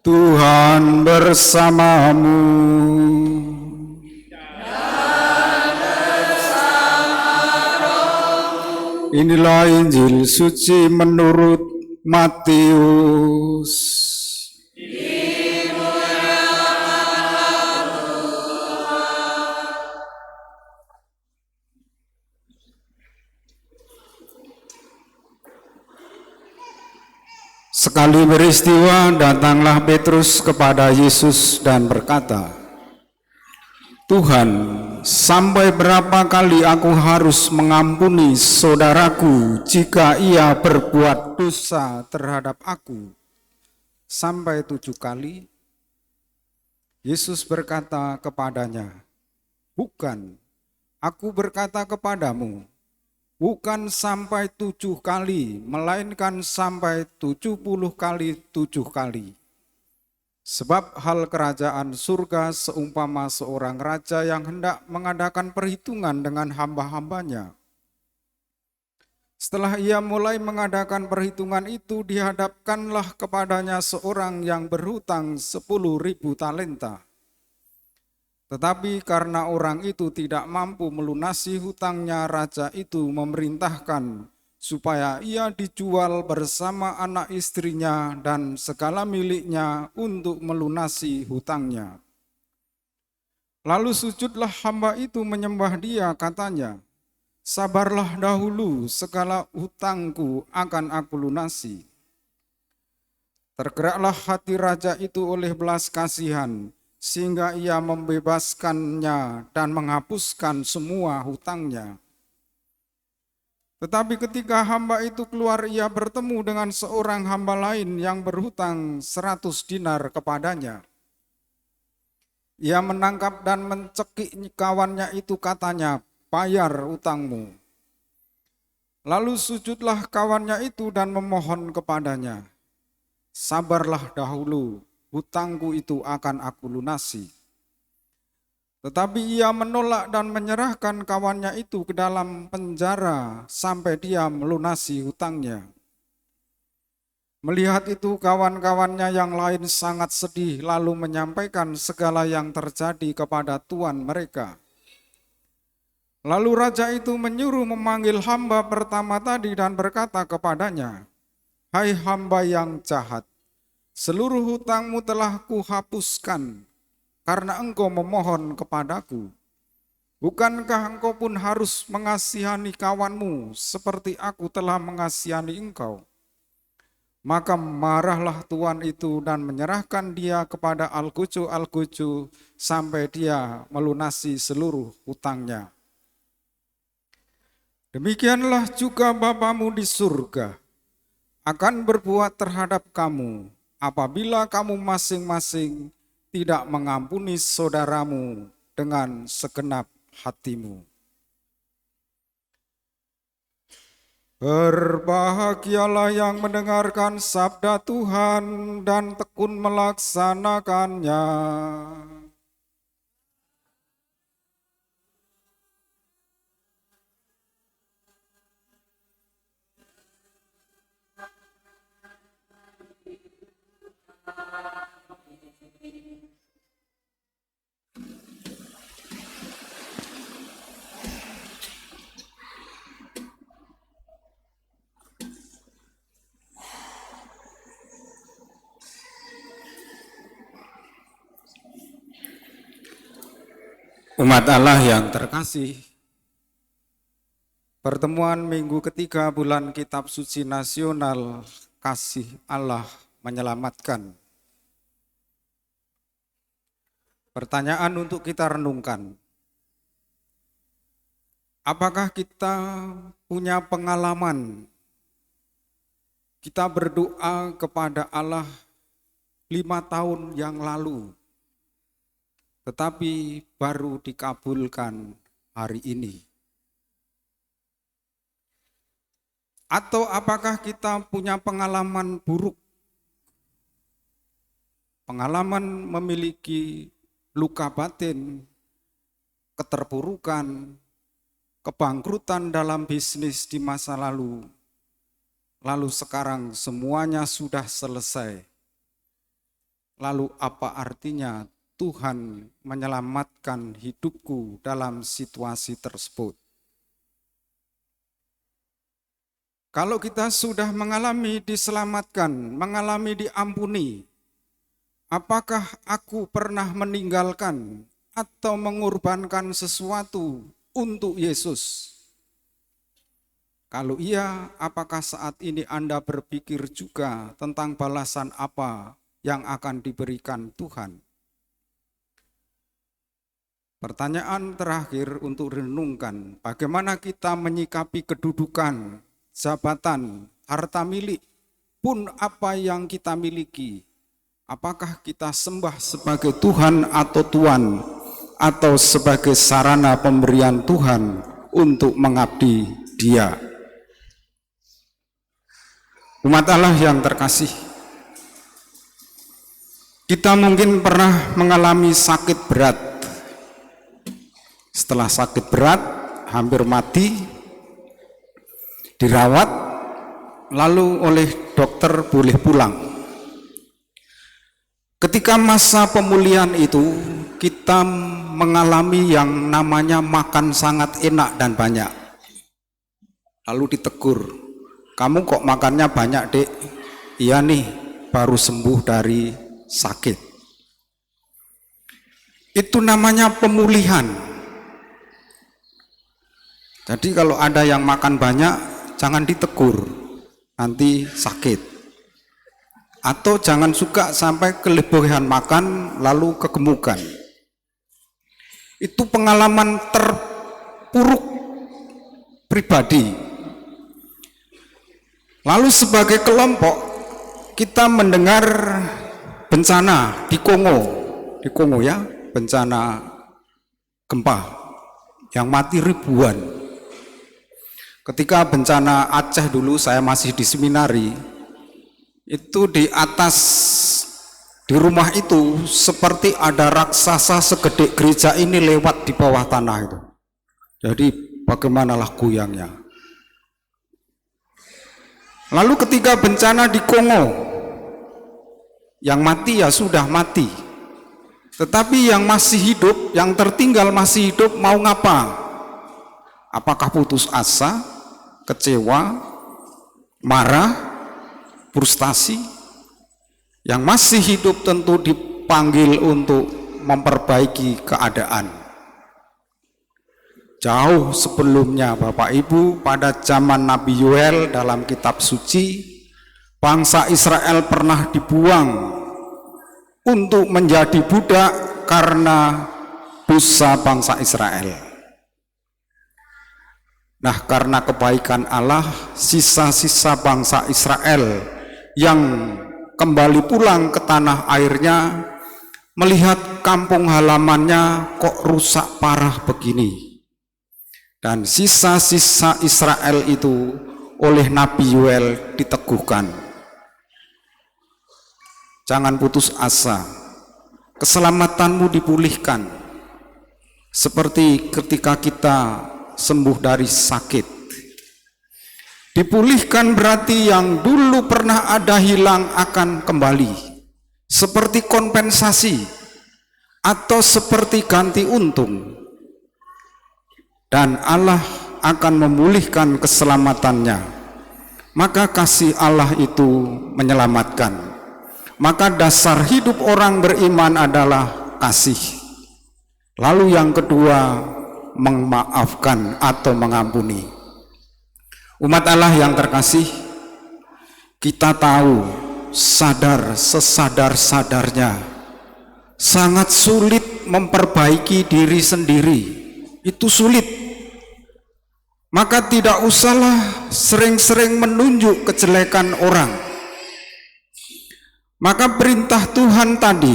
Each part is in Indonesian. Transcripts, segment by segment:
Tuhan bersamamu. Inilah Injil suci menurut Matius. Sekali peristiwa, datanglah Petrus kepada Yesus dan berkata, "Tuhan, sampai berapa kali aku harus mengampuni saudaraku jika ia berbuat dosa terhadap aku? Sampai 7 kali?" Yesus berkata kepadanya, "Bukan, aku berkata kepadamu, bukan sampai 7 kali, melainkan sampai 70 kali 7 kali. Sebab hal kerajaan surga seumpama seorang raja yang hendak mengadakan perhitungan dengan hamba-hambanya. Setelah ia mulai mengadakan perhitungan itu, dihadapkanlah kepadanya seorang yang berhutang 10.000 talenta. Tetapi karena orang itu tidak mampu melunasi hutangnya, raja itu memerintahkan supaya ia dijual bersama anak istrinya dan segala miliknya untuk melunasi hutangnya. Lalu sujudlah hamba itu menyembah dia, katanya, 'Sabarlah dahulu, segala hutangku akan aku lunasi.' Tergeraklah hati raja itu oleh belas kasihan, sehingga ia membebaskannya dan menghapuskan semua hutangnya. Tetapi ketika hamba itu keluar, ia bertemu dengan seorang hamba lain yang berhutang 100 dinar kepadanya. Ia menangkap dan mencekik kawannya itu, katanya, 'Bayar hutangmu.' Lalu sujudlah kawannya itu dan memohon kepadanya, 'Sabarlah dahulu, hutangku itu akan aku lunasi.' Tetapi ia menolak dan menyerahkan kawannya itu ke dalam penjara sampai dia melunasi hutangnya. Melihat itu, kawan-kawannya yang lain sangat sedih, lalu menyampaikan segala yang terjadi kepada tuan mereka. Lalu raja itu menyuruh memanggil hamba pertama tadi dan berkata kepadanya, 'Hai hamba yang jahat, seluruh hutangmu telah kuhapuskan karena engkau memohon kepadaku. Bukankah engkau pun harus mengasihani kawanmu seperti aku telah mengasihani engkau?' Maka marahlah tuan itu dan menyerahkan dia kepada algojo-algojo sampai dia melunasi seluruh hutangnya. Demikianlah juga Bapamu di surga akan berbuat terhadap kamu apabila kamu masing-masing tidak mengampuni saudaramu dengan segenap hatimu." Berbahagialah yang mendengarkan sabda Tuhan dan tekun melaksanakannya. Umat Allah yang terkasih, pertemuan minggu ketiga bulan Kitab Suci Nasional Kasih Allah Menyelamatkan. Pertanyaan untuk kita renungkan. Apakah kita punya pengalaman kita berdoa kepada Allah 5 tahun yang lalu, tetapi baru dikabulkan hari ini? Atau apakah kita punya pengalaman buruk, pengalaman memiliki luka batin, keterpurukan, kebangkrutan dalam bisnis di masa lalu sekarang semuanya sudah selesai, Lalu apa artinya Tuhan menyelamatkan hidupku dalam situasi tersebut? Kalau kita sudah mengalami diselamatkan, mengalami diampuni, apakah aku pernah meninggalkan atau mengorbankan sesuatu untuk Yesus? Kalau iya, apakah saat ini Anda berpikir juga tentang balasan apa yang akan diberikan Tuhan? Pertanyaan terakhir untuk renungkan, bagaimana kita menyikapi kedudukan, jabatan, harta milik, pun apa yang kita miliki? Apakah kita sembah sebagai Tuhan atau Tuan, atau sebagai sarana pemberian Tuhan untuk mengabdi Dia? Umat Allah yang terkasih, kita mungkin pernah mengalami sakit berat. Setelah sakit berat, hampir mati, dirawat, lalu oleh dokter boleh pulang. Ketika masa pemulihan itu, kita mengalami yang namanya makan sangat enak dan banyak. Lalu ditegur, kamu kok makannya banyak, Dek? Iya nih, baru sembuh dari sakit. Itu namanya pemulihan. Jadi kalau ada yang makan banyak, jangan ditegur, nanti sakit. Atau jangan suka sampai kelebihan makan lalu kegemukan. Itu pengalaman terpuruk pribadi. Lalu sebagai kelompok kita mendengar bencana di Kongo ya, bencana gempa yang mati ribuan. Ketika bencana Aceh dulu saya masih di seminari, itu di atas di rumah itu seperti ada raksasa segede gereja ini lewat di bawah tanah itu. Jadi bagaimanalah goyangnya. Lalu ketika bencana di Kongo, yang mati ya sudah mati, tetapi yang masih hidup, yang tertinggal masih hidup mau ngapa? Apakah putus asa, kecewa, marah, frustasi? Yang masih hidup tentu dipanggil untuk memperbaiki keadaan. Jauh sebelumnya Bapak Ibu, pada zaman Nabi Yoel dalam kitab suci, bangsa Israel pernah dibuang untuk menjadi budak karena dosa bangsa Israel. Nah, karena kebaikan Allah, sisa-sisa bangsa Israel yang kembali pulang ke tanah airnya melihat kampung halamannya kok rusak parah begini. Dan sisa-sisa Israel itu oleh Nabi Yoel diteguhkan. Jangan putus asa, keselamatanmu dipulihkan. Seperti ketika kita sembuh dari sakit. Dipulihkan berarti yang dulu pernah ada hilang akan kembali. Seperti kompensasi atau seperti ganti untung. Dan Allah akan memulihkan keselamatannya. Maka kasih Allah itu menyelamatkan. Maka dasar hidup orang beriman adalah kasih. Lalu yang kedua, memaafkan atau mengampuni. Umat Allah yang terkasih, kita tahu, sadar sesadar-sadarnya, sangat sulit memperbaiki diri sendiri. Itu sulit. Maka tidak usahlah sering-sering menunjuk kejelekan orang. Maka perintah Tuhan tadi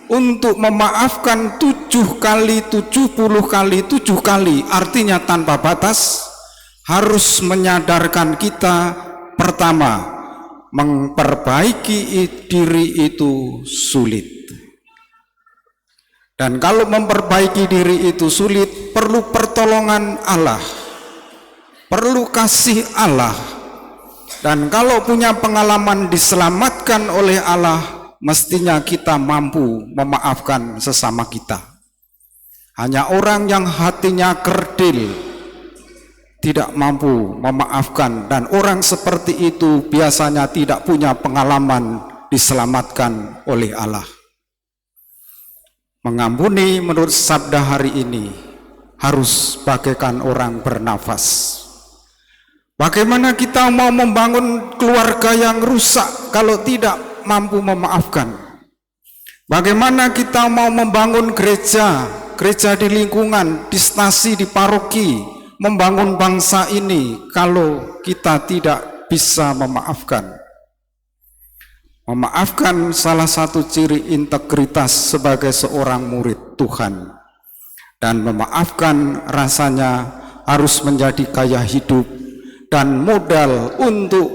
untuk memaafkan 7 kali 70 kali 7 kali, artinya tanpa batas, harus menyadarkan kita pertama, memperbaiki diri itu sulit. Dan kalau memperbaiki diri itu sulit, perlu pertolongan Allah, perlu kasih Allah. Dan kalau punya pengalaman diselamatkan oleh Allah, mestinya kita mampu memaafkan sesama kita. Hanya orang yang hatinya kerdil tidak mampu memaafkan, dan orang seperti itu biasanya tidak punya pengalaman diselamatkan oleh Allah. Mengampuni menurut sabda hari ini harus bagaikan orang bernafas. Bagaimana kita mau membangun keluarga yang rusak kalau tidak mampu memaafkan? Bagaimana kita mau membangun gereja di lingkungan, di stasi, di paroki, membangun bangsa ini kalau kita tidak bisa memaafkan? Memaafkan salah satu ciri integritas sebagai seorang murid Tuhan. Dan memaafkan rasanya harus menjadi gaya hidup dan modal untuk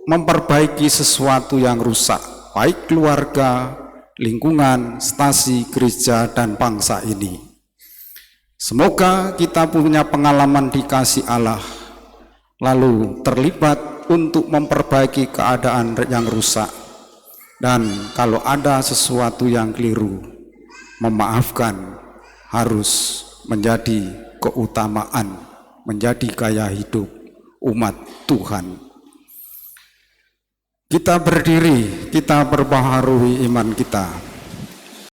memperbaiki sesuatu yang rusak, baik keluarga, lingkungan, stasi, gereja, dan bangsa ini. Semoga kita punya pengalaman dikasih Allah, lalu terlibat untuk memperbaiki keadaan yang rusak, dan kalau ada sesuatu yang keliru, memaafkan harus menjadi keutamaan, menjadi gaya hidup umat Tuhan. Kita berdiri, kita berbaharui iman kita.